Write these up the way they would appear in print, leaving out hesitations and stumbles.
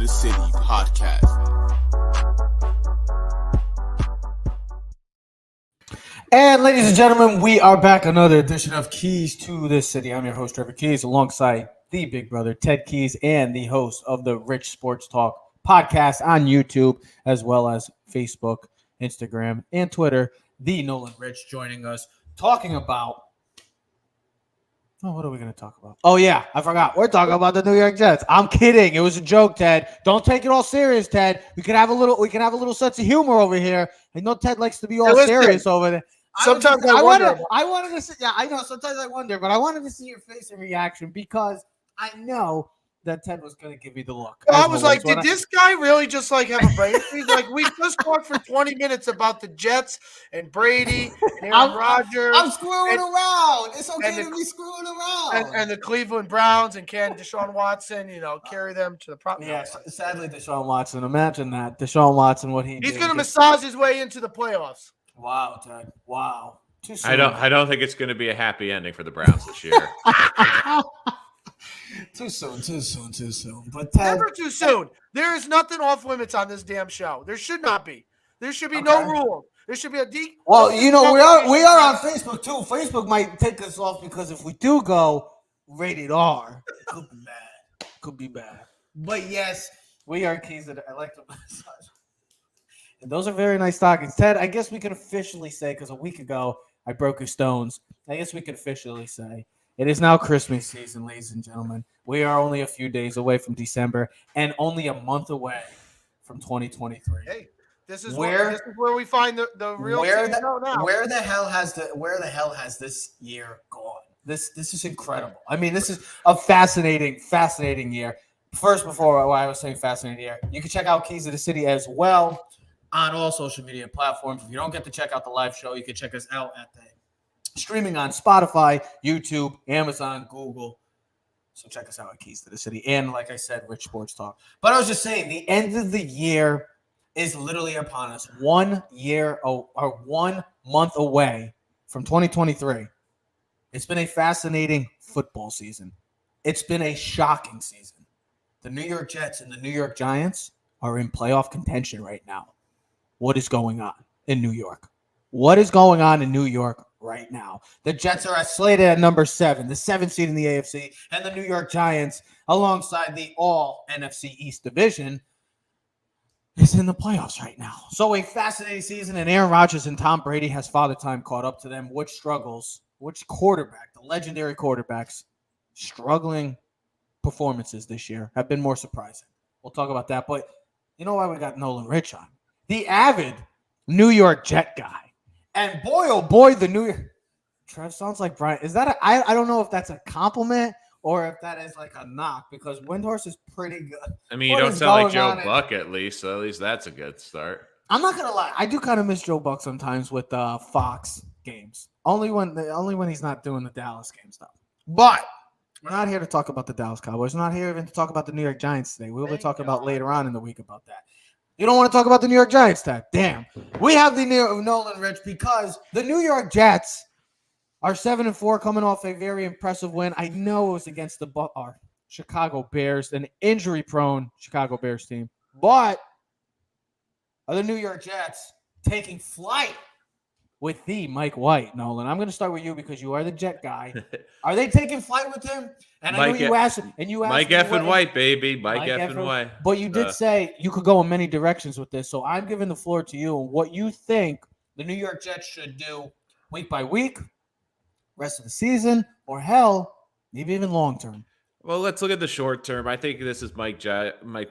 the City podcast. And ladies and gentlemen, we are back. Another edition of Keys to the City. I'm your host, Trevor Keys, alongside the big brother, Ted Keys, and the host of the Rich Sports Talk podcast on YouTube, as well as Facebook, Instagram, and Twitter. The Nolan Rich joining us, talking about... Oh, what are we going to talk about? Oh, yeah, I forgot. We're talking about the New York Jets. I'm kidding. It was a joke, Ted. Don't take it all serious, Ted. We can have a little sense of humor over here. I know Ted likes to be all serious over there. Sometimes I wonder. I wanted to see. Yeah, I know. Sometimes I wonder, but I wanted to see your face and reaction because I know that Ted was going to give me the look. I was like, did this guy really just like have a brain freeze? Like, we just talked for 20 minutes about the Jets and Brady and Aaron Rodgers. I'm screwing around. It's okay to be screwing around. And the Cleveland Browns, and can Deshaun Watson, carry them to the problem? Yeah, sadly, Deshaun Watson. Imagine that. Deshaun Watson, what he's going to massage his way into the playoffs. Wow, Ted. Wow. Too soon. I don't think it's going to be a happy ending for the Browns this year. Too soon. But never too soon. There is nothing off limits on this damn show. There should not be. There should be no rule. There should be a deep. Well, we are on Facebook too. Facebook might take us off because if we do go rated R, it could be bad. Could be bad. But yes, we are Keys that I like to massage. And those are very nice stockings. Ted, I guess we can officially say, because a week ago I broke your stones, I guess we can officially say it is now Christmas season, ladies and gentlemen. We are only a few days away from December and only a month away from 2023. Hey, this is where we find the real where the hell has this year gone? This is incredible. I mean, this is a fascinating year. First, before I was saying fascinating year, you can check out Keys of the City as well on all social media platforms. If you don't get to check out the live show, you can check us out at the streaming on Spotify, YouTube, Amazon, Google. So check us out at Keys to the City. And like I said, Rich Sports Talk. But I was just saying, the end of the year is literally upon us. 1 year or 1 month away from 2023. It's been a fascinating football season. It's been a shocking season. The New York Jets and the New York Giants are in playoff contention right now. What is going on in New York? What is going on in New York right now? The Jets are slated at number 7, the 7th seed in the AFC, and the New York Giants, alongside the all NFC East division, is in the playoffs right now. So a fascinating season, and Aaron Rodgers and Tom Brady has father time caught up to them. Which quarterback, the legendary quarterbacks, struggling performances this year have been more surprising. We'll talk about that, but you know why we got Nolan Rich on? The avid New York Jet guy. And boy, oh boy, the New York... Trev sounds like Brian. Is that I don't know if that's a compliment or if that is like a knock, because Windhorse is pretty good. I mean, you don't sound like Joe Buck at least, so at least that's a good start. I'm not going to lie. I do kind of miss Joe Buck sometimes with Fox games. Only when he's not doing the Dallas game stuff. But we're not here to talk about the Dallas Cowboys. We're not here even to talk about the New York Giants today. We'll be talking about later on in the week about that. You don't want to talk about the New York Giants, Ted? Damn. We have the Nolan Rich because the New York Jets are 7-4, coming off a very impressive win. I know it was against the Chicago Bears, an injury-prone Chicago Bears team. But are the New York Jets taking flight with the Mike White, Nolan? I'm going to start with you because you are the Jet guy. Are they taking flight with him? And I know you asked Mike F. and White, baby. Mike F. and White. But you did say you could go in many directions with this. So I'm giving the floor to you and what you think the New York Jets should do week by week, rest of the season, or hell, maybe even long term. Well, let's look at the short term. I think this is Mike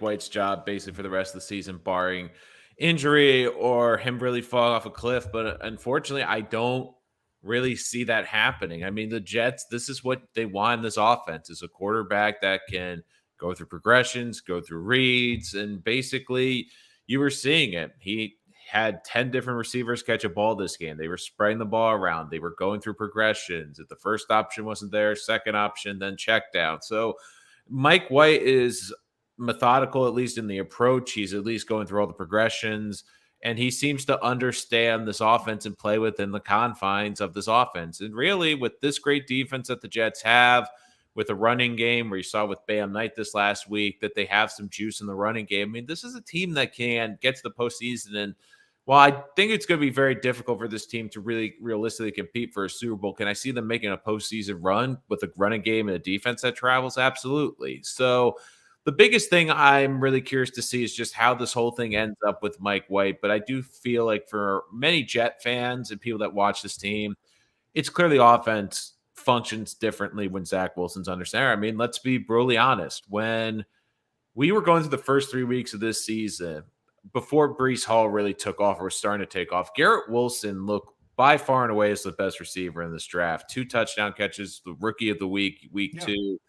White's job basically for the rest of the season, barring injury or him really falling off a cliff. But unfortunately, I don't really see that happening. I mean, the Jets, this is what they want in this offense, is a quarterback that can go through progressions, go through reads, and basically you were seeing it. He had 10 different receivers catch a ball this game. They were spreading the ball around. They were going through progressions. If the first option wasn't there, second option, then check down. So Mike White is methodical, at least in the approach. He's at least going through all the progressions. And he seems to understand this offense and play within the confines of this offense. And really, with this great defense that the Jets have, with a running game, where you saw with Bam Knight this last week that they have some juice in the running game. I mean, this is a team that can get to the postseason. And while I think it's going to be very difficult for this team to really realistically compete for a Super Bowl, can I see them making a postseason run with a running game and a defense that travels? Absolutely. So the biggest thing I'm really curious to see is just how this whole thing ends up with Mike White. But I do feel like for many Jet fans and people that watch this team, it's clearly offense functions differently when Zach Wilson's under center. I mean, let's be brutally honest. When we were going through the first 3 weeks of this season, before Breece Hall really took off or was starting to take off, Garrett Wilson looked by far and away as the best receiver in this draft. 2 touchdown catches, the rookie of the week 2.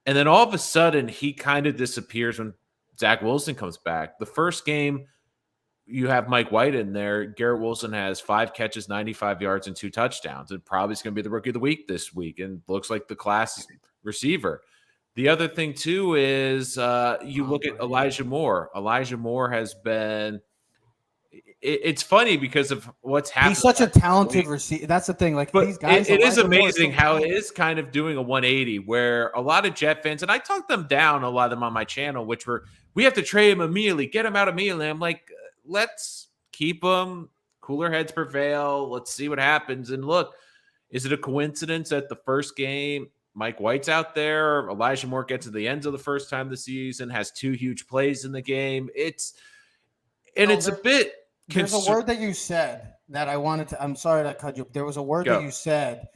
And then all of a sudden, he kind of disappears when Zach Wilson comes back. The first game, you have Mike White in there. Garrett Wilson has 5 catches, 95 yards, and 2 touchdowns. And probably is going to be the rookie of the week this week and looks like the class receiver. The other thing, too, is you look at Elijah Moore. Elijah Moore has been it's funny because of what's happening. He's such a talented receiver. That's the thing. Like, but these guys, it is amazing how it is kind of doing a 180 where a lot of Jet fans, and I talked them down, a lot of them on my channel, which were, we have to trade him immediately, get him out immediately. I'm like, let's keep him. Cooler heads prevail. Let's see what happens. And look, is it a coincidence that the first game, Mike White's out there, Elijah Moore gets to the ends of the first time this season, has 2 huge plays in the game? It's a bit. There's a word that you said that I wanted to. I'm sorry to cut you. There was a word that you said.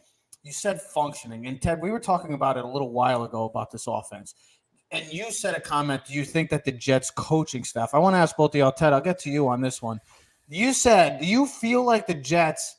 You said functioning. And Ted, we were talking about it a little while ago about this offense. And you said a comment. Do you think that the Jets coaching staff? I want to ask both of y'all. Ted, I'll get to you on this one. You said, do you feel like the Jets?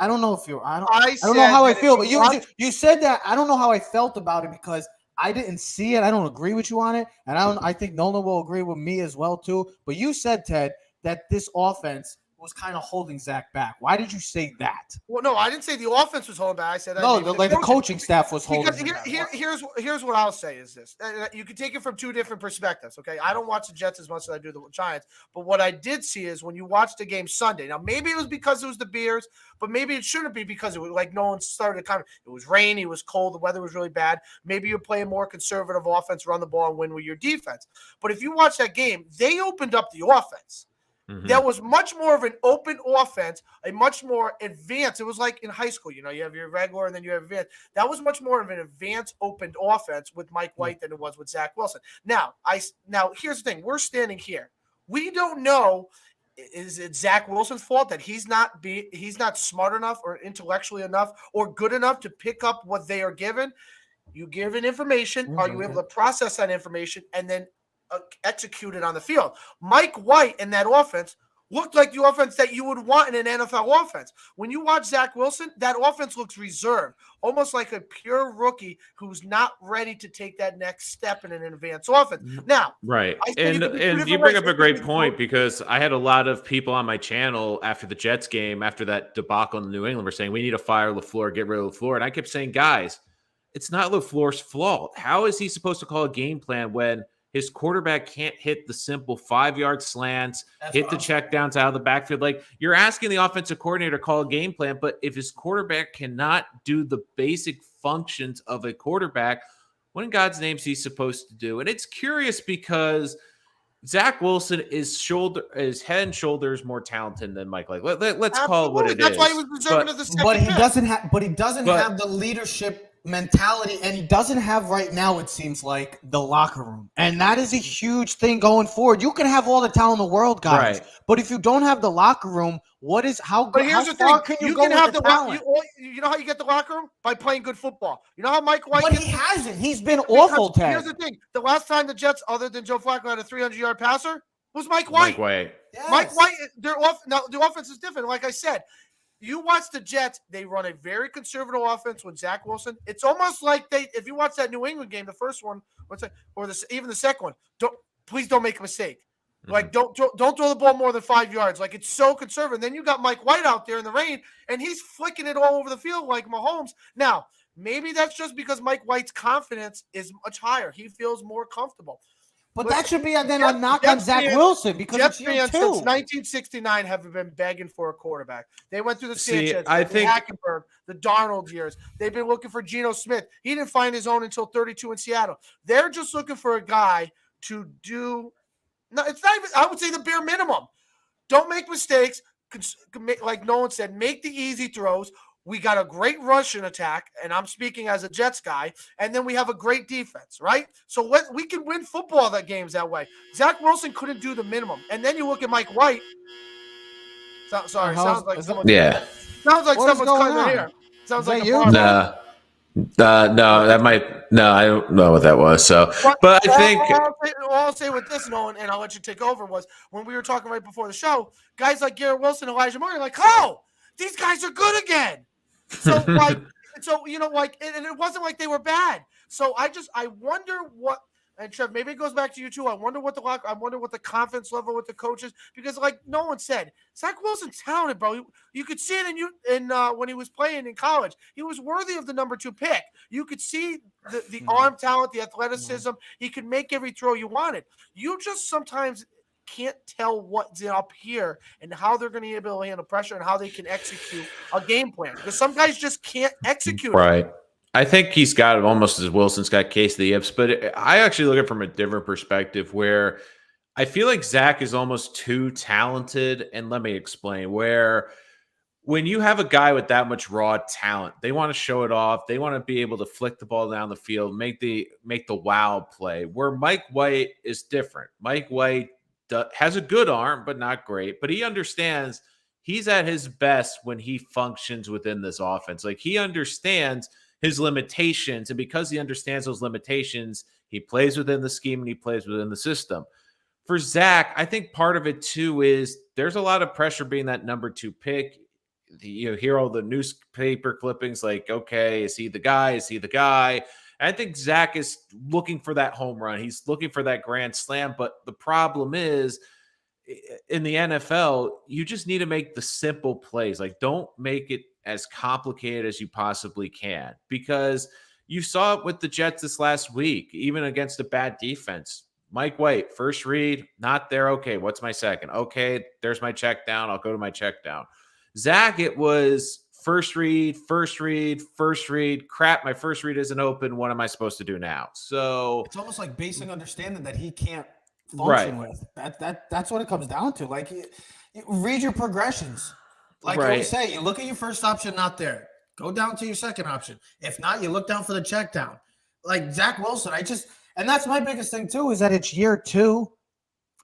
I don't know if you're. I don't know how I feel, but you said that. I don't know how I felt about it because I didn't see it. I don't agree with you on it, and I think Nolan will agree with me as well too. But you said, Ted, that this offense was kind of holding Zach back. Why did you say that? Well, no, I didn't say the offense was holding back. I said the coaching staff was holding back. Here's what I'll say is this. You can take it from 2 different perspectives, okay? I don't watch the Jets as much as I do the Giants, but what I did see is when you watch the game Sunday, now maybe it was because it was the Bears, but maybe it shouldn't be because it was like no one started to it was rainy, it was cold, the weather was really bad. Maybe you're playing more conservative offense, run the ball and win with your defense. But if you watch that game, they opened up the offense. Mm-hmm. That was much more of an open offense, a much more advanced. It was like in high school, you have your regular and then you have advanced. That was much more of an advanced opened offense with Mike White than it was with Zach Wilson. Now here's the thing. We're standing here. We don't know, is it Zach Wilson's fault that he's not smart enough or intellectually enough or good enough to pick up what they are given? You give an information. Mm-hmm. Are you able to process that information and then executed on the field? Mike White in that offense looked like the offense that you would want in an NFL offense. When you watch Zach Wilson, that offense looks reserved, almost like a pure rookie who's not ready to take that next step in an advanced offense. Now, right. And you bring up a great point because I had a lot of people on my channel after the Jets game, after that debacle in New England, were saying we need to fire LaFleur, get rid of LaFleur. And I kept saying, guys, it's not LaFleur's fault. How is he supposed to call a game plan when his quarterback can't hit the simple 5-yard slants, hit the checkdowns out of the backfield? Like, you're asking the offensive coordinator to call a game plan, but if his quarterback cannot do the basic functions of a quarterback, what in God's name is he supposed to do? And it's curious because Zach Wilson is head and shoulders more talented than Mike. Like, let's call it what it is. That's why he was deserving of the second but he doesn't have the leadership mentality, and he doesn't have right now, it seems like, the locker room. And that is a huge thing going forward. You can have all the talent in the world, guys, right, but if you don't have the locker room, how far can you go with the talent? You know how you get the locker room? By playing good football. You know how Mike White... But he hasn't. He's been awful, Ted. Here's the thing. The last time the Jets, other than Joe Flacco, had a 300-yard passer was Mike White. Yes. Mike White, now the offense is different. Like I said, you watch the Jets, they run a very conservative offense with Zach Wilson. It's almost like if you watch that New England game, the first one, even the second one, please don't make a mistake. Mm-hmm. Like, don't throw the ball more than 5 yards. Like, it's so conservative. Then you got Mike White out there in the rain, and he's flicking it all over the field like Mahomes. Now, maybe that's just because Mike White's confidence is much higher. He feels more comfortable. But Listen, that should be then Jets- a knock on Jets Zach fans- Wilson because Jets it's year fans two. since 1969 have been begging for a quarterback. They went through the See, Sanchez, I the think- Hackenberg, the Darnold years. They've been looking for Geno Smith. He didn't find his own until 32 in Seattle. They're just looking for a guy to do. No, it's not even. I would say the bare minimum. Don't make mistakes. Like Nolan said, make the easy throws. We got a great rushing attack, and I'm speaking as a Jets guy, and then we have a great defense, right? So we can win football games that way. Zach Wilson couldn't do the minimum. And then you look at Mike White. Sounds like someone's sounds like someone's cutting their hair. Sounds like a barber. No, that might. No, I don't know what that was. So, but I think All I'll say with this, Nolan, and I'll let you take over, was when we were talking right before the show, guys like Garrett Wilson, Elijah Moore, like, oh, these guys are good again. So like, and it wasn't like they were bad. So I wonder what. And Trev, maybe it goes back to you too. I wonder what the confidence level with the coaches, because like no one said, Zach Wilson's talented, bro. You could see it in when he was playing in college. He was worthy of the number 2 pick. You could see the arm talent, the athleticism. He could make every throw you wanted. You just sometimes can't tell what's up here and how they're going to be able to handle pressure and how they can execute a game plan, because some guys just can't execute right. it. I think he's got almost as Wilson's got case of the yips, but I actually look at it from a different perspective where I feel like Zach is almost too talented. And let me explain. Where when you have a guy with that much raw talent, they want to show it off. They want to be able to flick the ball down the field, make the wow play. Where Mike White is different. Mike White has a good arm, but not great. But he understands he's at his best when he functions within this offense. Like he understands his limitations, and because he understands those limitations, he plays within the scheme and he plays within the system. For Zach, I think part of it too is there's a lot of pressure being that number 2 pick. You hear all the newspaper clippings like, okay, is he the guy? Is he the guy? And I think Zach is looking for that home run. He's looking for that grand slam. But the problem is, in the NFL, you just need to make the simple plays. Like, don't make it as complicated as you possibly can, because you saw it with the Jets this last week, even against a bad defense. Mike White, first read, not there. Okay, what's my second? Okay, there's my check down. I'll go to my check down. Zach, it was first read. Crap, my first read isn't open. What am I supposed to do now? So it's almost like basic understanding that he can't function right. with. That's what it comes down to. Like, you read your progressions. Like right. I say, you look at your first option, not there. Go down to your second option. If not, you look down for the check down. Like Zach Wilson, and that's my biggest thing too, is that it's year 2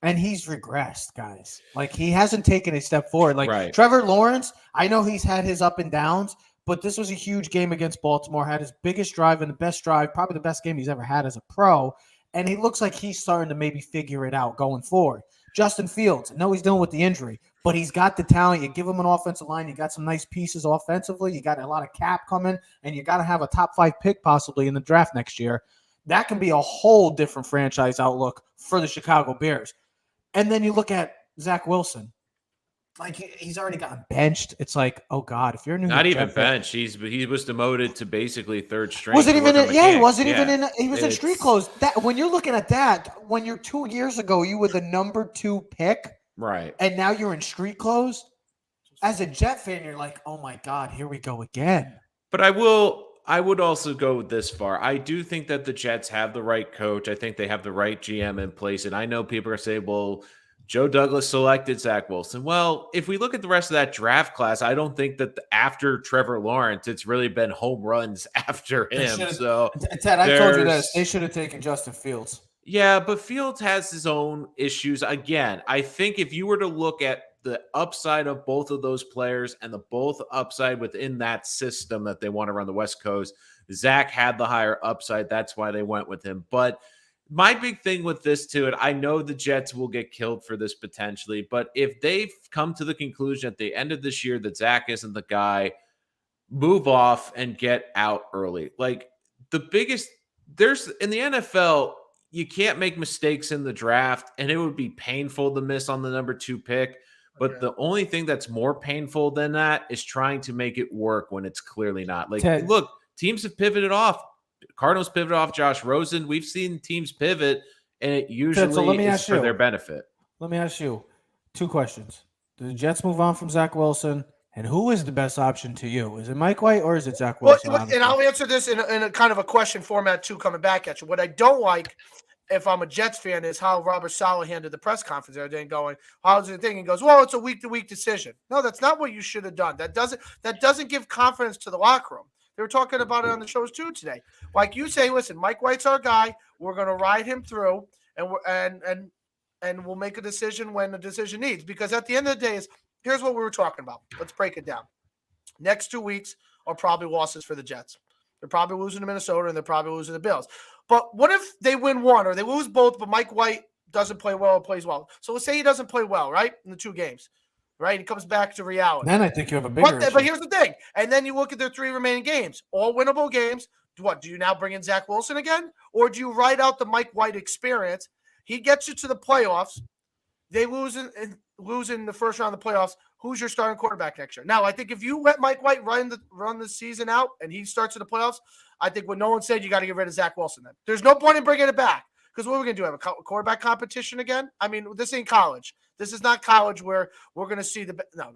and he's regressed, guys. Like he hasn't taken a step forward. Like right. Trevor Lawrence, I know he's had his up and downs, but this was a huge game against Baltimore, had his biggest drive and the best drive, probably the best game he's ever had as a pro. And he looks like he's starting to maybe figure it out going forward. Justin Fields, I know he's dealing with the injury, but he's got the talent. You give him an offensive line. You got some nice pieces offensively. You got a lot of cap coming, and you got to have a top 5 pick possibly in the draft next year. That can be a whole different franchise outlook for the Chicago Bears. And then you look at Zach Wilson. Like he's already gotten benched. It's like, oh God, if you're a New not York even Jet fan, benched. He was demoted to basically third string. wasn't even in, yeah, he wasn't even in. He was in street clothes. That when you're looking at that, when you're 2 years ago, you were the number 2 pick, right? And now you're in street clothes. As a Jet fan, you're like, oh my God, here we go again. But I would also go this far. I do think that the Jets have the right coach. I think they have the right GM in place. And I know people are saying, well, Joe Douglas selected Zach Wilson. Well, if we look at the rest of that draft class, I don't think that after Trevor Lawrence, it's really been home runs after him. So, Ted, I told you this. They should have taken Justin Fields. Yeah, but Fields has his own issues. Again, I think if you were to look at the upside of both of those players and the both upside within that system that they want to run the West Coast, Zach had the higher upside. That's why they went with him. But my big thing with this too, and I know the Jets will get killed for this potentially, but if they've come to the conclusion at the end of this year that Zach isn't the guy, move off and get out early. Like the biggest, there's in the NFL, you can't make mistakes in the draft, and it would be painful to miss on the number 2 pick. But the only thing that's more painful than that is trying to make it work when it's clearly not. Like, look, teams have pivoted off. Cardinals pivoted off Josh Rosen. We've seen teams pivot, and it So let usually me is ask for their you. benefit. Let me ask you 2 questions. Do the Jets move on from Zach Wilson? And who is the best option to you? Is it Mike White or is it Zach Well, Wilson, and honestly? I'll answer this in a kind of a question format too, coming back at you. What I don't like, if I'm a Jets fan, is how Robert Saleh handled the press conference the other day, going, "How's the thing?" And goes, "Well, it's a week-to-week decision." No, that's not what you should have done. That doesn't give confidence to the locker room. They were talking about it on the shows too today. Like you say, listen, Mike White's our guy. We're going to ride him through, and we'll make a decision when the decision needs. Because at the end of the day, here's what we were talking about. Let's break it down. Next 2 weeks are probably losses for the Jets. They're probably losing to Minnesota and they're probably losing to the Bills. But what if they win one or they lose both, but Mike White doesn't play well or plays well? So let's say he doesn't play well, right, in the 2 games, right? He comes back to reality. Then I think you have a bigger issue. But here's the thing. And then you look at their 3 remaining games, all winnable games. What, do you now bring in Zach Wilson again? Or do you write out the Mike White experience? He gets you to the playoffs. They lose in the first round of the playoffs. Who's your starting quarterback next year? Now, I think if you let Mike White run the season out and he starts in the playoffs, I think what Nolan said, you got to get rid of Zach Wilson then. There's no point in bringing it back because what are we going to do? Have a quarterback competition again? I mean, this ain't college. This is not college where we're going to see no.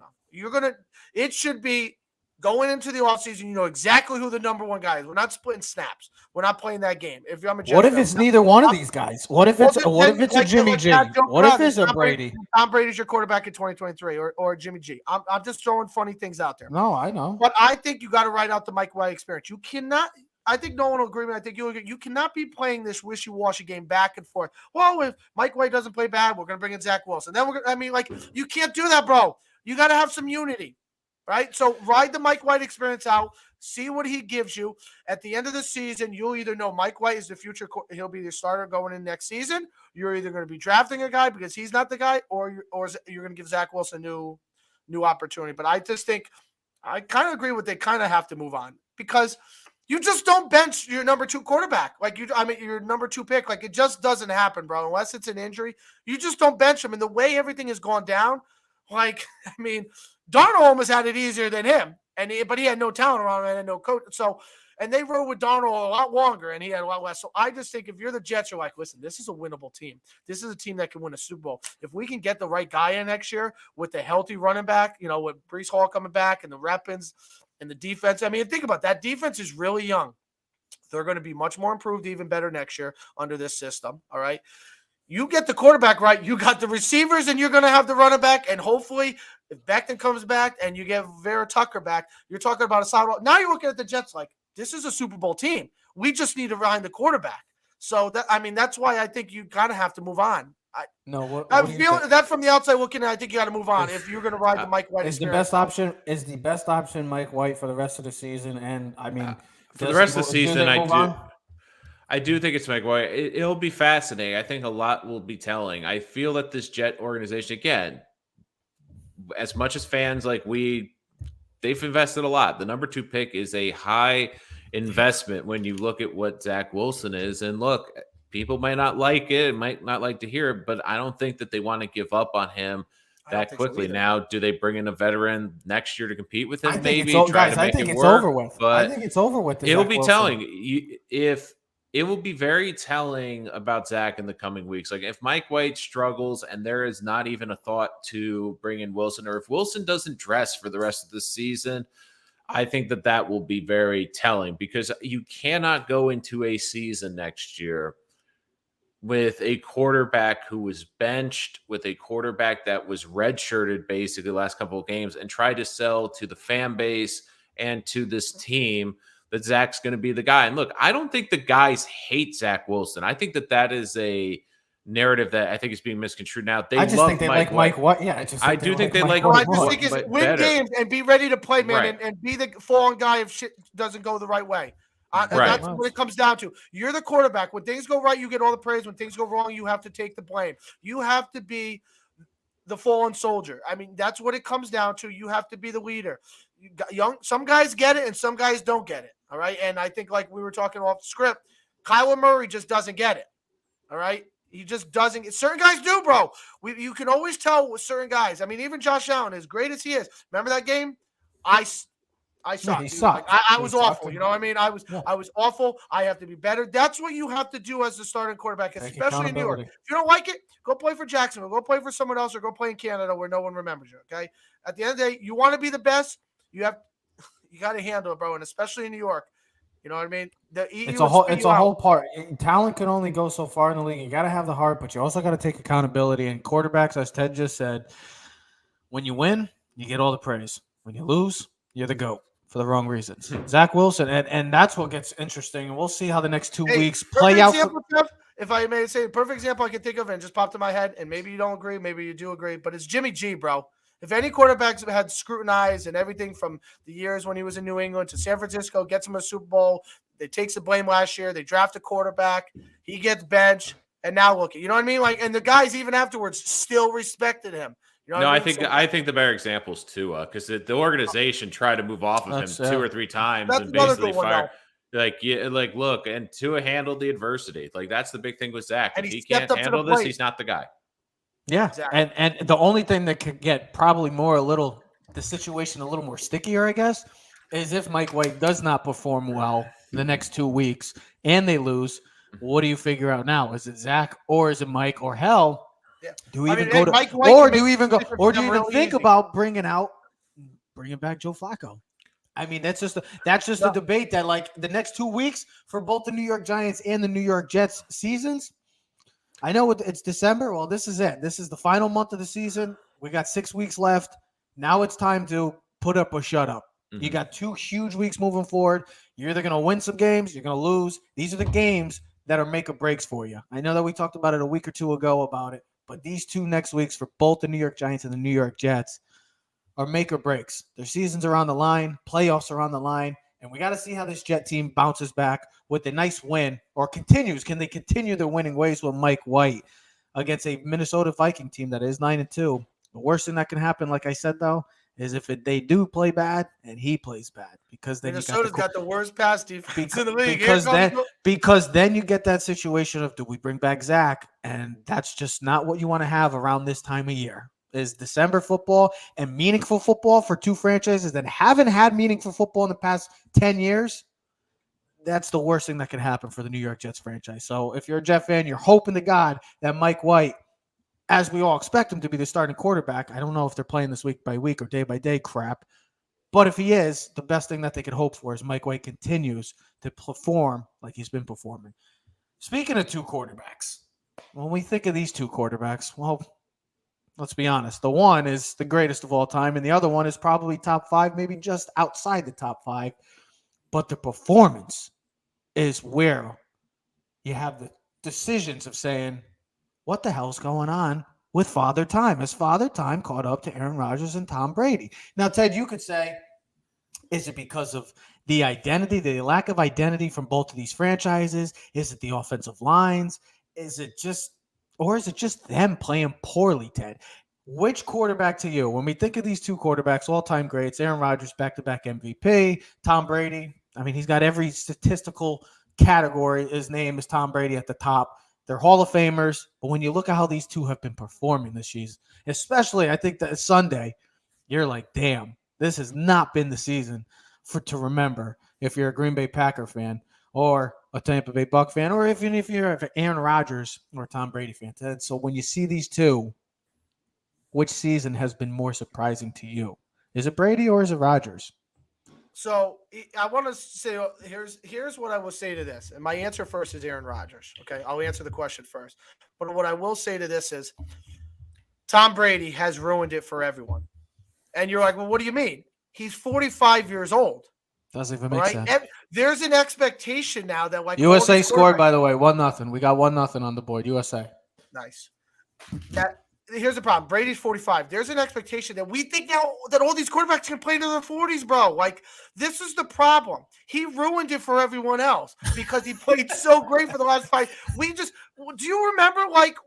It should be going into the offseason, you know exactly who the number one guy is. We're not splitting snaps. We're not playing that game. If I'm a Jets What if fan, it's neither one of these guys? What if it's a Jimmy G? What if it's a Brady? Tom Brady's your quarterback in 2023 or Jimmy G. I'm just throwing funny things out there. No, I know. But I think you got to write out the Mike White experience. You cannot. I think no one will agree with me. I think you cannot be playing this wishy-washy game back and forth. Well, if Mike White doesn't play bad, we're going to bring in Zach Wilson. Then you can't do that, bro. You got to have some unity. Right? So ride the Mike White experience out. See what he gives you. At the end of the season, you'll either know Mike White is the future. He'll be the starter going in next season. You're either going to be drafting a guy because he's not the guy, or you're going to give Zach Wilson a new opportunity. But I just think I kind of agree with they kind of have to move on because you just don't bench your number 2 quarterback. Your number 2 pick. Like, it just doesn't happen, bro. Unless it's an injury, you just don't bench him. And the way everything has gone down, Darnold almost had it easier than him, but he had no talent around him and no coach. So, and they rode with Darnold a lot longer, and he had a lot less. So I just think if you're the Jets, you're like, listen, this is a winnable team. This is a team that can win a Super Bowl. If we can get the right guy in next year with the healthy running back, with Breece Hall coming back and the weapons and the defense. I mean, think about that. Defense is really young. They're going to be much more improved, even better next year under this system. All right. You get the quarterback right, you got the receivers, and you're going to have the running back. And hopefully, if Becton comes back and you get Vera Tucker back, you're talking about a sidewalk. Now you're looking at the Jets like, this is a Super Bowl team. We just need to find the quarterback. So, that's why I think you kind of have to move on. I feel that from the outside looking at, I think you got to move on if you're going to ride the Mike White experience. Is the best option Mike White for the rest of the season? And, for the rest of the season, I do think it's Mike White. It'll be fascinating. I think a lot will be telling. I feel that this Jet organization, again, as much as fans they've invested a lot. The number 2 pick is a high investment when you look at what Zach Wilson is. And look, people might not like it, might not like to hear it, but I don't think that they want to give up on him that quickly. Now, do they bring in a veteran next year to compete with him? I think Maybe try to make it work. Over with. But I think it's over with. It'll be telling. It will be very telling about Zach in the coming weeks. Like, if Mike White struggles and there is not even a thought to bring in Wilson, or if Wilson doesn't dress for the rest of the season, I think that will be very telling, because you cannot go into a season next year with a quarterback who was benched, with a quarterback that was redshirted basically the last couple of games, and try to sell to the fan base and to this team that Zach's going to be the guy. And look, I don't think the guys hate Zach Wilson. I think that is a narrative that I think is being misconstrued now. I just think they like Mike White. Yeah, I do think they like Mike White. I just think is win games and be ready to play, man, right, and be the fallen guy if shit doesn't go the right way. Right. That's what it comes down to. You're the quarterback. When things go right, you get all the praise. When things go wrong, you have to take the blame. You have to be the fallen soldier. I mean, that's what it comes down to. You have to be the leader. Some guys get it and some guys don't get it. All right. And I think, like we were talking off the script, Kyler Murray just doesn't get it. All right. He just doesn't. Certain guys do, bro. You can always tell with certain guys. I mean, even Josh Allen, as great as he is, remember that game? I Yeah, suck. he Dude. Like, sucked. I He was sucked. awful. You know what I mean? I was awful. I have to be better. That's what you have to do as the starting quarterback, Take especially in New York. accountability. If you don't like it, go play for Jacksonville. Go play for someone else, or go play in Canada where no one remembers you. Okay. At the end of the day, you want to be the best. You got to handle it, bro, and especially in New York. You know what I mean? They eat It's you a and whole. spit It's you a out. whole part. Talent can only go so far in the league. You got to have the heart, but you also got to take accountability. And quarterbacks, as Ted just said, when you win, you get all the praise. When you lose, you're the GOAT for the wrong reasons. Zach Wilson, and that's what gets interesting. And we'll see how the next 2 Hey, weeks perfect play out. example, Jeff, if I may say, perfect example I can think of and just popped in my head, and maybe you don't agree, maybe you do agree, but it's Jimmy G, bro. If any quarterbacks had scrutinized and everything from the years when he was in New England to San Francisco, gets him a Super Bowl, they takes the blame last year, they draft a quarterback, he gets benched, and now look, you know what I mean? Like, and the guys even afterwards still respected him. You know No, what I I mean? think So I think the better example is Tua because the organization tried to move off of him That's 2 or 3 times that's and another basically good one, fired. though. Like yeah, like look, and Tua handled the adversity. Like that's the big thing with Zach. And If he he stepped can't up to the handle this, plate. he's not the guy. Yeah, Exactly. and the only thing that could get probably the situation a little more stickier, I guess, is if Mike White does not perform well the next 2 weeks and they lose. What do you figure out now? Is it Zach or is it Mike or hell? Yeah. Do we I even mean, go hey, to, Mike White or can do make you the even go, decision or for do you them even really think easy. about bringing back Joe Flacco? I mean, that's just a No. debate that like the next 2 weeks for both the New York Giants and the New York Jets seasons. I know it's December. Well, this is it. This is the final month of the season. We got 6 weeks left. Now it's time to put up or shut up. You Mhm. got 2 huge weeks moving forward. You're either going to win some games, you're going to lose. These are the games that are make or breaks for you. I know that we talked about it a week or two ago about it, but these 2 next weeks for both the New York Giants and the New York Jets are make or breaks. Their seasons are on the line, playoffs are on the line, and we got to see how this Jet team bounces back with a nice win or continues. Can they continue their winning ways with Mike White against a Minnesota Viking team that is 9-2? The worst thing that can happen, like I said though, is if they do play bad and he plays bad, because then Minnesota's you got the worst pass defense in the league. because then you get that situation of, do we bring back Zach? And that's just not what you want to have around this time of year. Is December football and meaningful football for 2 franchises that haven't had meaningful football in the past 10 years. That's the worst thing that can happen for the New York Jets franchise. So if you're a Jet fan, you're hoping to God that Mike White, as we all expect him to be the starting quarterback. I don't know if they're playing this week by week or day by day crap. But if he is, the best thing that they could hope for is Mike White continues to perform like he's been performing. Speaking of 2 quarterbacks, when we think of these 2 quarterbacks, well, let's be honest. The one is the greatest of all time, and the other one is probably top 5, maybe just outside the top 5. But the performance is where you have the decisions of saying, what the hell's going on with Father Time? Has Father Time caught up to Aaron Rodgers and Tom Brady? Now, Ted, you could say, is it because of the identity, the lack of identity from both of these franchises? Is it the offensive lines? Is it just them playing poorly, Ted? Which quarterback to you, when we think of these 2 quarterbacks, all-time greats, Aaron Rodgers, back-to-back MVP, Tom Brady, I mean, he's got every statistical category. His name is Tom Brady at the top. They're Hall of Famers, but when you look at how these 2 have been performing this season, especially I think that Sunday, you're like, damn, this has not been the season to remember if you're a Green Bay Packer fan or a Tampa Bay Buck fan, or even if you're an Aaron Rodgers or a Tom Brady fan. Ted, so when you see these 2, which season has been more surprising to you? Is it Brady or is it Rodgers? So I want to say here's what I will say to this, and my answer first is Aaron Rodgers. Okay, I'll answer the question first. But what I will say to this is Tom Brady has ruined it for everyone. And you're like, well, what do you mean? He's 45 years old. Doesn't even All make right. sense. There's an expectation now that like USA scored, by the way, 1-0. We got 1-0 on the board. USA. Nice. That here's the problem. Brady's 45. There's an expectation that we think now that all these quarterbacks can play into their 40s, bro. Like, this is the problem. He ruined it for everyone else because he played so great for the last 5. Do you remember like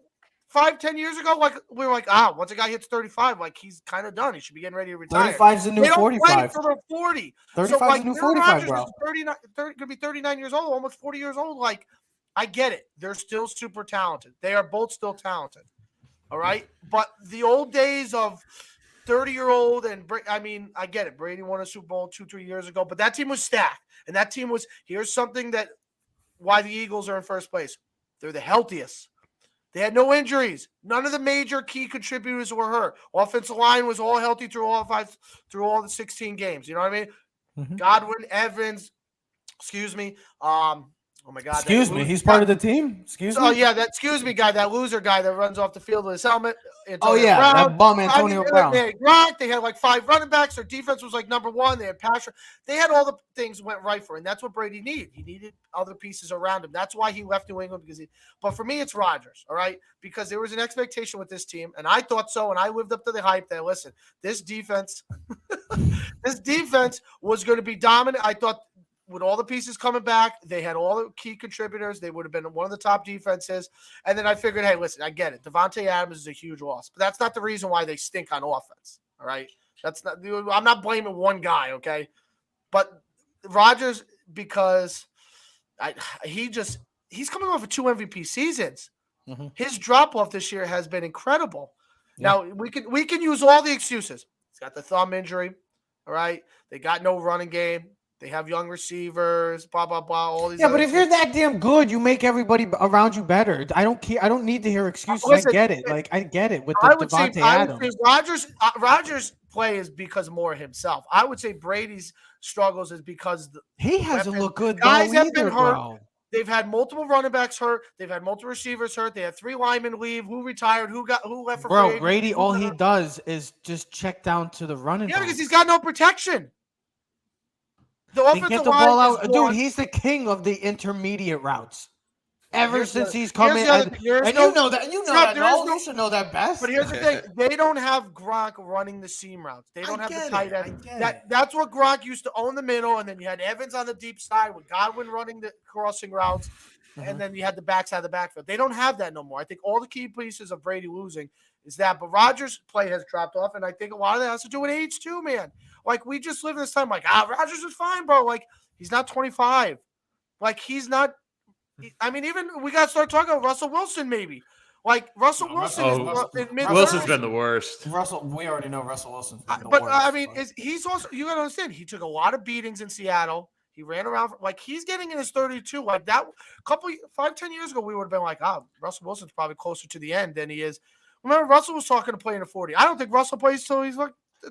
5-10 years ago? Like, we were like, once a guy hits 35, like he's kind of done. He should be getting ready to retire. 35's the new They don't 45. play until they're 40. 35's So like the new Aaron 45, Rodgers bro. is 39, going to be 39 years old, almost 40 years old. Like, I get it. They're still super talented. They are both still talented. All right. But the old days of 30-year-old, and I mean, I get it. Brady won a Super Bowl 2-3 years ago, but that team was stacked, and that team was. Here's something that why the Eagles are in first place. They're the healthiest. They had no injuries. None of the major key contributors were hurt. Offensive line was all healthy through all the 16 games. You know what I mean? Mm-hmm. Godwin, Evans, excuse me. Oh my God! Excuse me, he's part of the team. Excuse me. Oh yeah, that loser guy that runs off the field with his helmet. Antonio Brown. That bum Antonio Brown. They had Gronk. They had like 5 running backs. Their defense was like number 1. They had passer. They had all the things went right for, and that's what Brady needed. He needed other pieces around him. That's why he left New England But for me, it's Rodgers. All right, because there was an expectation with this team, and I thought so, and I lived up to the hype. That listen, this defense, this defense was going to be dominant. I thought. With all the pieces coming back, they had all the key contributors. They would have been one of the top defenses. And then I figured, hey, listen, I get it. Devontae Adams is a huge loss, but that's not the reason why they stink on offense. All right. That's not, I'm not blaming one guy. Okay. But Rodgers, because he's coming off of 2 MVP seasons. Mm-hmm. His drop off this year has been incredible. Yeah. Now we can use all the excuses. He's got the thumb injury. All right. They got no running game. They have young receivers, blah, blah, blah, all these. Yeah, but if you're that damn good, you make everybody around you better. I don't care. I don't need to hear excuses. Listen, I get it. I get it with the Devontae Adams. I would say Rodgers' play is because more himself. I would say Brady's struggles is because he hasn't looked good. Guys have been hurt. Bro. They've had multiple running backs hurt. They've had multiple receivers hurt. They had 3 linemen leave. Who retired? Who left for free? Bro, Brady, all he does is just check down to the running back. Yeah, because he's got no protection. The offensive ball out. Dude, he's the king of the intermediate routes. Ever since he's come in. And you know that. You know that. You should know that best. But here's the thing. They don't have Gronk running the seam routes. They don't have the tight end. That's what Gronk used to own the middle, and then you had Evans on the deep side with Godwin running the crossing routes, and then you had the backside of the backfield. They don't have that no more. I think all the key pieces of Brady losing is that. But Rodgers' play has dropped off, and I think a lot of that has to do with age too, man. Like, we just live in this time, like, Rodgers is fine, bro. Like, he's not 25. Like, he's not – I mean, even we got to start talking about Russell Wilson maybe. Like, Russell Wilson is in mid-30s. Wilson's been the worst. We already know Russell Wilson's been the worst. But, I mean, he's also – you got to understand, he took a lot of beatings in Seattle. He ran around – like, he's getting in his 32. Like, that – 5-10 years ago, we would have been like, Russell Wilson's probably closer to the end than he is. Remember, Russell was talking to playing at 40. I don't think Russell plays till he's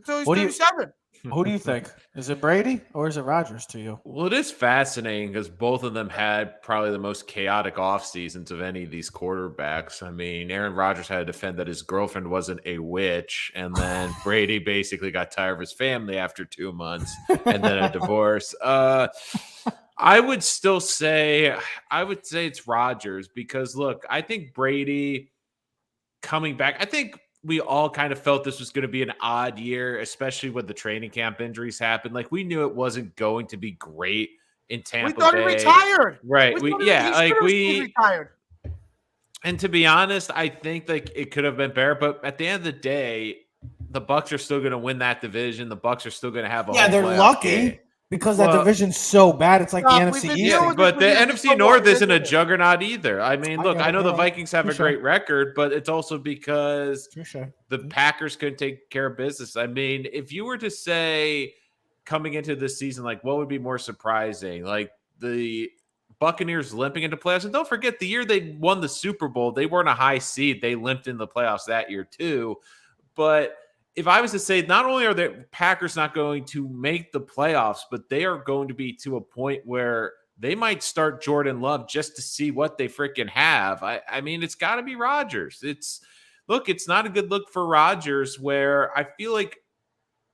37. Who do you think? Is it Brady or is it Rodgers to you? Well, it is fascinating because both of them had probably the most chaotic off seasons of any of these quarterbacks. I mean, Aaron Rodgers had to defend that his girlfriend wasn't a witch, and then Brady basically got tired of his family after 2 months, and then a divorce. I would say it's Rodgers because look, I think Brady coming back. I think we all kind of felt this was going to be an odd year, especially when the training camp injuries happened. Like, we knew it wasn't going to be great in Tampa Bay. We thought he retired. Right. He retired. And to be honest, I think like it could have been better. But at the end of the day, the Bucs are still going to win that division. The Bucs are still going to have a they're lucky. Game. Because that division's so bad, it's like the NFC East. Yeah, but the NFC North isn't a juggernaut either. I mean, look, I know the Vikings have a great record, but it's also because the Packers couldn't take care of business. I mean, if you were to say coming into this season, like what would be more surprising? Like the Buccaneers limping into playoffs. And don't forget, the year they won the Super Bowl, they weren't a high seed. They limped in the playoffs that year too. But if I was to say, not only are the Packers not going to make the playoffs, but they are going to be to a point where they might start Jordan Love just to see what they freaking have. I mean, it's got to be Rodgers. It's not a good look for Rodgers where I feel like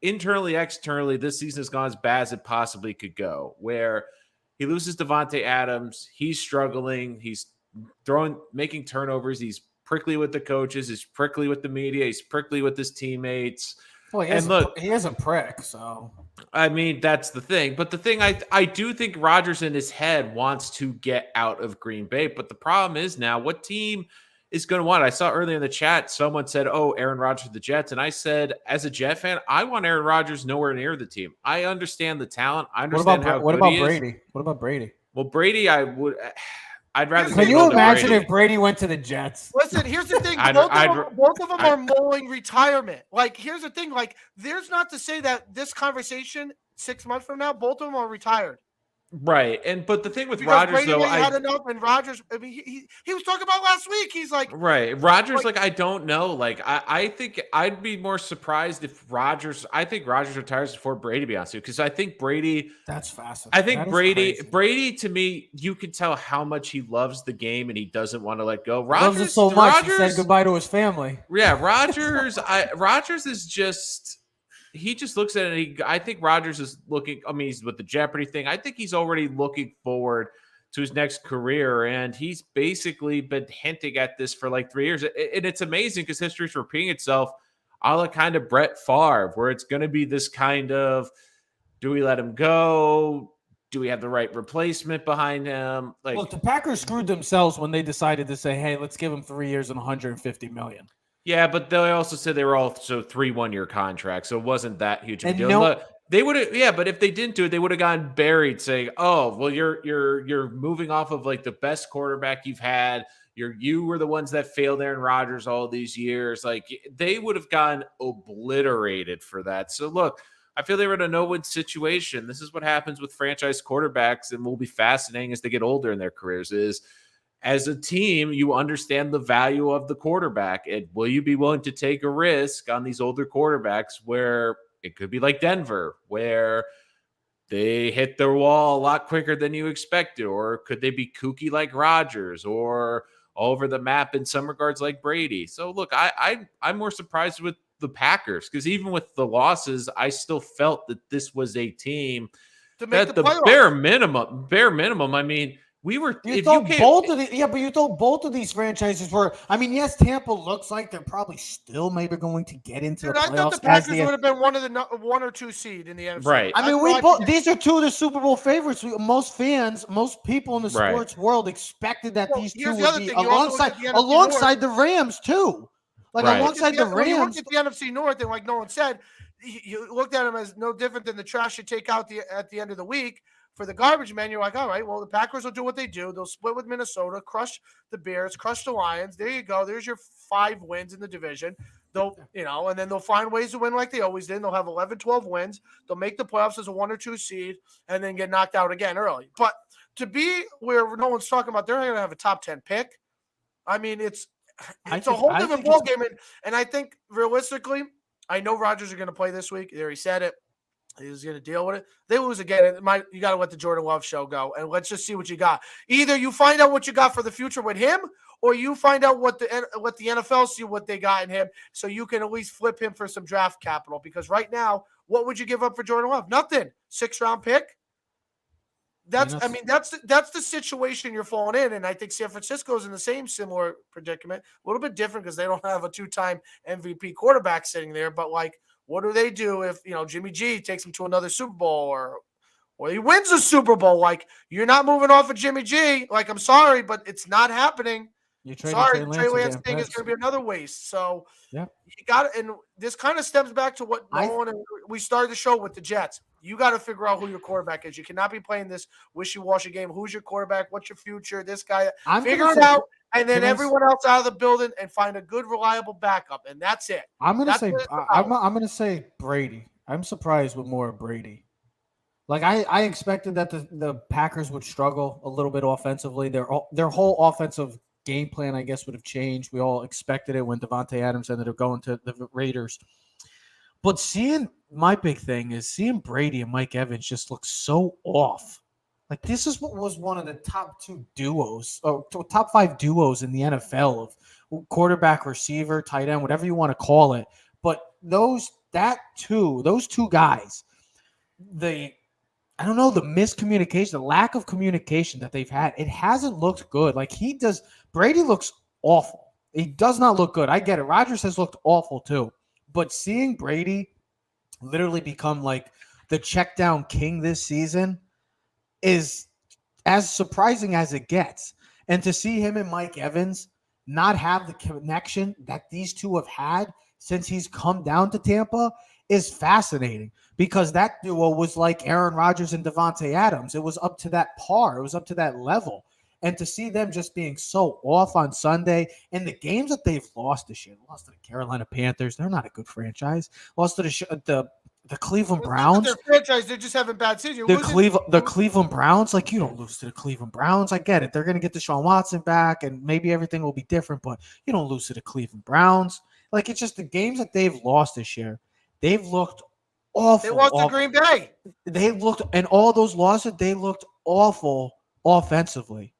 internally, externally, this season has gone as bad as it possibly could go, where he loses Devontae Adams. He's struggling. He's making turnovers. He's prickly with the coaches. He's prickly with the media. He's prickly with his teammates. Well, he is a prick, so. I mean, that's the thing. But the thing, I do think Rodgers in his head wants to get out of Green Bay. But the problem is now, what team is going to want it? I saw earlier in the chat, someone said, Aaron Rodgers, the Jets. And I said, as a Jet fan, I want Aaron Rodgers nowhere near the team. I understand the talent. I understand how good he is. What about Brady? Well, Brady, I'd rather Can Can see you him go to imagine Brady. if Brady went to the Jets? Listen, here's the thing. I'd- Both of them I- are mulling retirement. Like, here's the thing. Like, there's not to say that this conversation 6 months from now, both of them are retired. Right. But the thing with Because Rodgers, Brady though, had enough, and Rodgers. I mean, he was talking about last week. He's like, right. Rodgers, like like, I don't know. Like, I think I'd be more surprised if I think Rodgers retires before Brady, to be honest with you, because I think Brady. That's fascinating. I think That is Brady, crazy. to me, you can tell how much he loves the game and he doesn't want to let go. He loves it so much. He said goodbye to his family. Yeah, Rodgers is just he just looks at it. I think Rodgers is looking. I mean, he's with the Jeopardy thing. I think he's already looking forward to his next career, and he's basically been hinting at this for like 3 years. And it's amazing because history's repeating itself, a la kind of Brett Favre, where it's going to be this kind of: do we let him go? Do we have the right replacement behind him? Like, Look, the Packers screwed themselves when they decided to say, "Hey, let's give him 3 years and 150 million." yeah, but they also said they were also 3 1-year contracts, so it wasn't that huge of a And deal. no- Look, they would have, yeah, but if they didn't do it, they would have gotten buried saying, "Oh, well, you're moving off of like the best quarterback you've had. You were the ones that failed Aaron Rodgers all these years." Like they would have gotten obliterated for that. So look, I feel they were in a no-win situation. This is what happens with franchise quarterbacks, and will be fascinating as they get older in their careers. Is as a team, you understand the value of the quarterback. And will you be willing to take a risk on these older quarterbacks where it could be like Denver, where they hit their wall a lot quicker than you expected? Or could they be kooky like Rodgers or all over the map in some regards like Brady? So look, I'm more surprised with the Packers because even with the losses, I still felt that this was a team to make that the the playoffs. bare minimum. I mean, we were You if thought you came, both of the but you thought both of these franchises were. I mean, yes, Tampa looks like they're probably still maybe going to get into Dude, the I thought the playoffs as Packers the. would have been one of the 1 or 2 seed in the NFC. Right. I mean, That's we what both. predicted. These are two of the Super Bowl favorites. Most fans, most people in the Right. sports world expected that Well, these two here's the would other be thing. You also look alongside at the NFC North. the Rams too. Like Right. alongside the When you look Rams. at the NFC North, and like Nolan said, you looked at them as no different than the trash you take out at the end of the week for the garbage man. You're like, all right, well, the Packers will do what they do. They'll split with Minnesota, crush the Bears, crush the Lions. There you go. There's your 5 wins in the division. They'll, and then they'll find ways to win like they always did. They'll have 11, 12 wins. They'll make the playoffs as a 1 or 2 seed and then get knocked out again early. But to be where no one's talking about, they're going to have a top 10 pick. I mean, it's a whole different ball game. And I think realistically, I know Rodgers are going to play this week. There, he said it. He's going to deal with it. They lose again. You got to let the Jordan Love show go, and let's just see what you got. Either you find out what you got for the future with him, or you find out what the NFL see what they got in him, so you can at least flip him for some draft capital. Because right now, what would you give up for Jordan Love? Nothing. 6th-round pick. That's the situation you're falling in, and I think San Francisco's in the similar predicament. A little bit different because they don't have a 2-time MVP quarterback sitting there. But like, what do they do if Jimmy G takes them to another Super Bowl or he wins a Super Bowl? Like, you're not moving off of Jimmy G. Like, I'm sorry, but it's not happening. Sorry, Trey Lance thing is going to be another waste. So yeah, you got it. And this kind of stems back to what we started the show with the Jets. You got to figure out who your quarterback is. You cannot be playing this wishy-washy game. Who's your quarterback? What's your future? This guy. Figure it out, and then everyone else out of the building and find a good, reliable backup, and that's it. I'm going to say Brady. I'm surprised with more Brady. Like I expected that the Packers would struggle a little bit offensively. Their whole offensive game plan, I guess, would have changed. We all expected it when Devontae Adams ended up going to the Raiders. But my big thing is seeing Brady and Mike Evans just look so off. Like, this is what was one of the top 2 duos, or top 5 duos in the NFL of quarterback, receiver, tight end, whatever you want to call it. But those two guys, the miscommunication, the lack of communication that they've had, it hasn't looked good. Like Brady looks awful. He does not look good. I get it. Rodgers has looked awful too. But seeing Brady literally become like the check down king this season is as surprising as it gets. And to see him and Mike Evans not have the connection that these two have had since he's come down to Tampa is fascinating, because that duo was like Aaron Rodgers and Devontae Adams. It was up to that par. It was up to that level. And to see them just being so off on Sunday and the games that they've lost this year, lost to the Carolina Panthers. They're not a good franchise. Lost to the Cleveland It's not that Browns. they're franchise, they're just having bad seasons. The Cleveland Browns, like, you don't lose to the Cleveland Browns. I get it. They're going to get Deshaun Watson back, and maybe everything will be different, but you don't lose to the Cleveland Browns. Like, it's just the games that they've lost this year. They've looked awful. They lost to Green Bay. They looked, and all those losses, they looked awful offensively.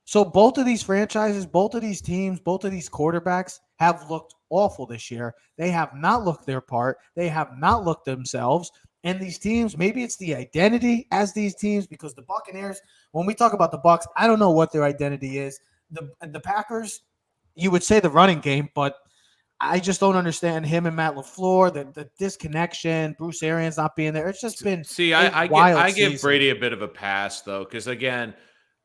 So both of these franchises, both of these teams, both of these quarterbacks have looked awful this year. They have not looked their part. They have not looked themselves. And these teams, maybe it's the identity as these teams, because the Buccaneers, when we talk about the Bucs, I don't know what their identity is. The Packers, you would say the running game, but I just don't understand him and Matt LaFleur, the disconnection, Bruce Arians not being there. It's just been I give Brady a bit of a pass, though, because, again,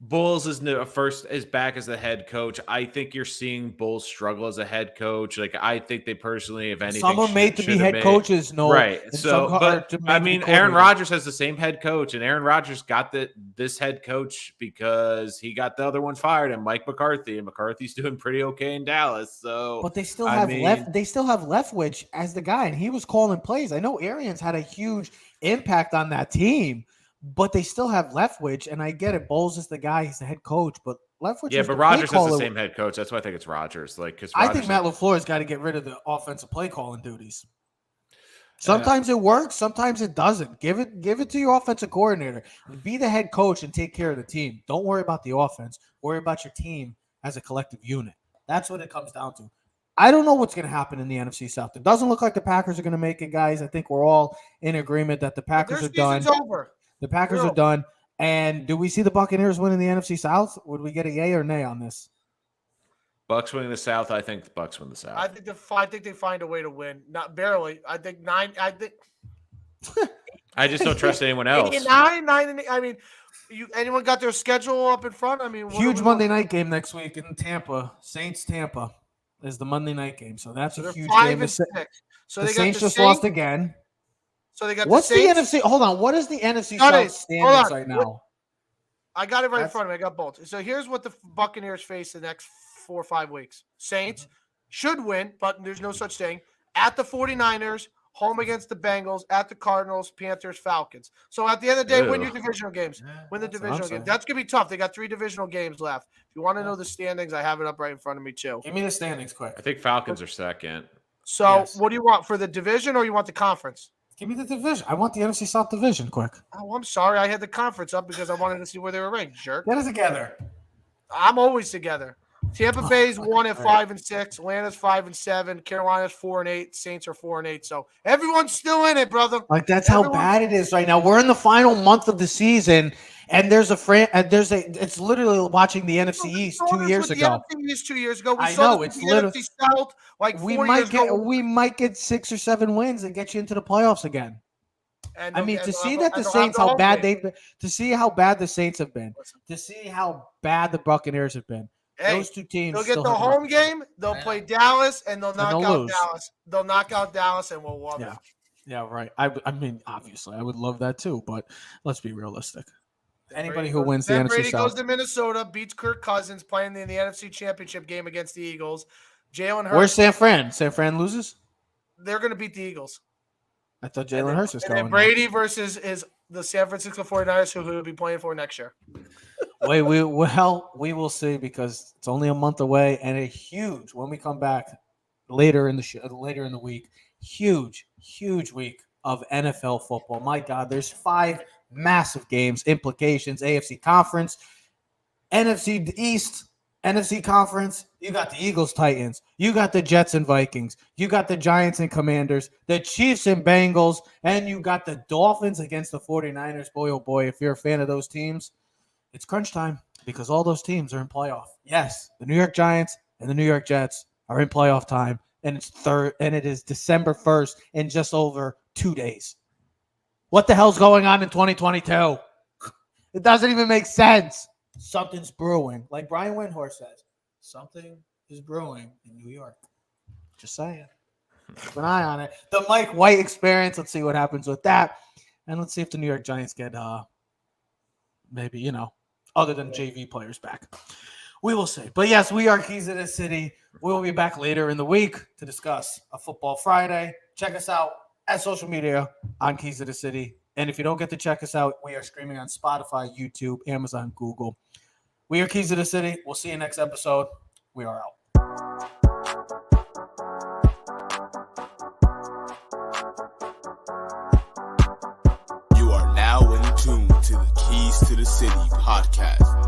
Bowles is back as the head coach. I think you're seeing Bowles struggle as a head coach. Like, I think they personally, if anything, some are made to be head coaches, no, right? So, but I mean, Aaron Rodgers has the same head coach, and Aaron Rodgers got this head coach because he got the other one fired, and Mike McCarthy, and McCarthy's doing pretty okay in Dallas. So, but they still have Leftwich as the guy, and he was calling plays. I know Arians had a huge impact on that team. But they still have Leftwich, and I get it. Bowles is the guy; he's the head coach. But Leftwich, yeah, but Rodgers has the same head coach. That's why I think it's Rodgers. Like, because I think Matt LaFleur has got to get rid of the offensive play calling duties. Sometimes it works, sometimes it doesn't. Give it to your offensive coordinator. Be the head coach and take care of the team. Don't worry about the offense. Worry about your team as a collective unit. That's what it comes down to. I don't know what's going to happen in the NFC South. It doesn't look like the Packers are going to make it, guys. I think we're all in agreement that the Packers are done. Over. The Packers are done. And do we see the Buccaneers winning the NFC South? Would we get a yay or nay on this? Bucks winning the South. I think the Bucks win the South. I think they find a way to win. Not barely. I think 9. I think. I just don't trust anyone else. 9. I mean, anyone got their schedule up in front? I mean, huge Monday night game next week in Tampa. Saints Tampa is the Monday night game, so that's a huge game. So the they Saints got just lost again. So they got what's the Saints? NFC? Hold on. What is the NFC South standings right now? I got it right in front of me. I got both. So here's what the Buccaneers face the next 4 or 5 weeks. Saints should win, but there's no such thing. At the 49ers, home against the Bengals, at the Cardinals, Panthers, Falcons. So at the end of the day, win your divisional games. Win the divisional games. That's going to be tough. They got 3 divisional games left. If you want to know the standings, I have it up right in front of me too. Give me the standings quick. I think Falcons are second. So what do you want, for the division or you want the conference? Give me the division. I want the NFC South division quick. Oh, I'm sorry. I had the conference up because I wanted to see where they were ranked, jerk. Get it together. I'm always together. Tampa Bay's 1 at 5 and 6. Atlanta's 5 and 7. Carolina's 4 and 8. Saints are 4 and 8. So everyone's still in it, brother. Like, that's how bad it is right now. We're in the final month of the season, and it's literally watching the NFC East 2 years ago. The NFC East 2 years ago. I know it's literally NFC South. Like we might get 6 or 7 wins and get you into the playoffs again. And I mean, to see that the Saints, how bad they've been, to see how bad the Saints have been, to see how bad the Buccaneers have been. Those two teams. They'll get the home game. They'll play Dallas, and they'll knock out Dallas. They'll knock out Dallas, and we'll love it. Yeah, right. I mean, obviously, I would love that too, but let's be realistic. Anybody who wins the NFC South. Brady goes to Minnesota, beats Kirk Cousins, playing in the NFC Championship game against the Eagles. Jalen Hurts. Where's San Fran? San Fran loses? They're going to beat the Eagles. I thought Jalen Hurts was going. And Brady versus the San Francisco 49ers, who he'll be playing for next year. We will see, because it's only a month away, and a huge, when we come back later in the week, huge week of NFL football. My God, there's 5 massive games, implications, AFC Conference, NFC East, NFC Conference. You got the Eagles, Titans. You got the Jets and Vikings. You got the Giants and Commanders, the Chiefs and Bengals, and you got the Dolphins against the 49ers. Boy, oh boy, if you're a fan of those teams, it's crunch time, because all those teams are in playoff. Yes, the New York Giants and the New York Jets are in playoff time, and it is December 1st in just over 2 days. What the hell's going on in 2022? It doesn't even make sense. Something's brewing. Like Brian Windhorst says, something is brewing in New York. Just saying. Keep an eye on it. The Mike White experience. Let's see what happens with that. And let's see if the New York Giants get maybe, other than JV players back. We will see. But yes, we are Keys of the City. We will be back later in the week to discuss a Football Friday. Check us out at social media on Keys of the City. And if you don't get to check us out, we are streaming on Spotify, YouTube, Amazon, Google. We are Keys of the City. We'll see you next episode. We are out. You are now in tune to the Keys to the City podcast.